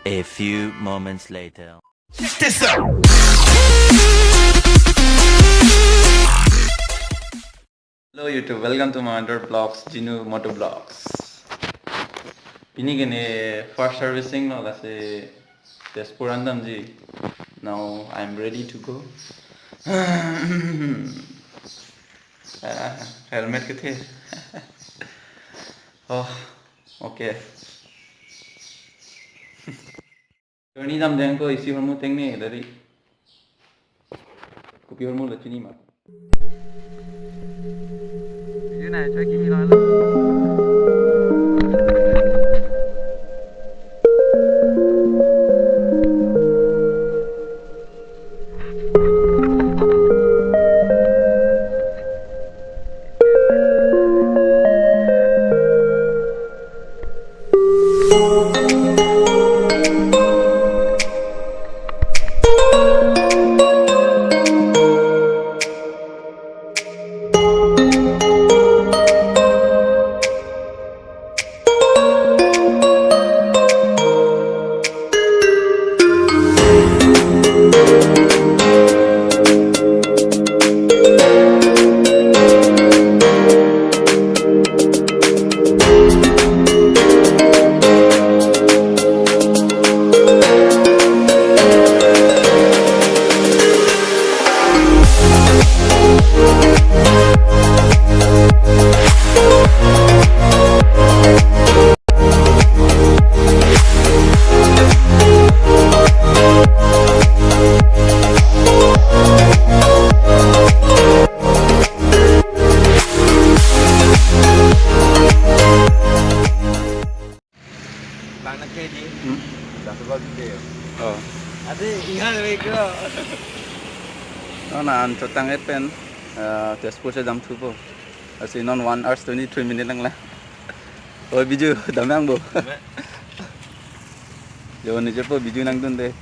A few moments later. Check this out. Hello YouTube, welcome to my under vlogs, Jinu Moto Vlogs. Pinigene first servicing no lase Tezpur ji. Now I'm ready to go. Helmet kithe? Oh, okay. Journey dam jeng ko isi hormu tengne dari. Kopi hormu lachini mat. Như này cho Kimi nói luôn. Bang nak kedi. Dah sebab dia. Oh. Ada ingat mereka. No na an chotang pen Tezpur se dam thubo. Asi non 1 hours 23 minutes lang la. Oi biju damang bo. Yo ni jepo biju nang dun de.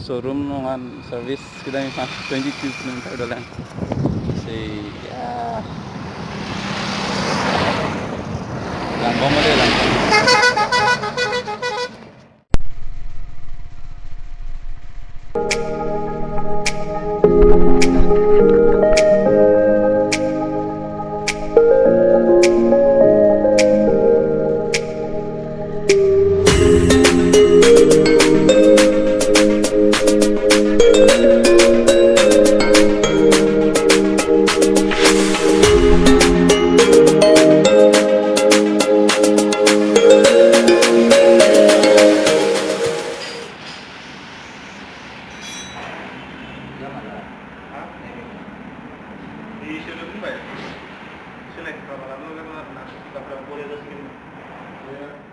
Showroom nongan service kita ni 22 km dolan. Say ya. Lambong ada lambong. Di showroom ni baik. Select berapa lama kan nak kita boleh terus kirim. Ya.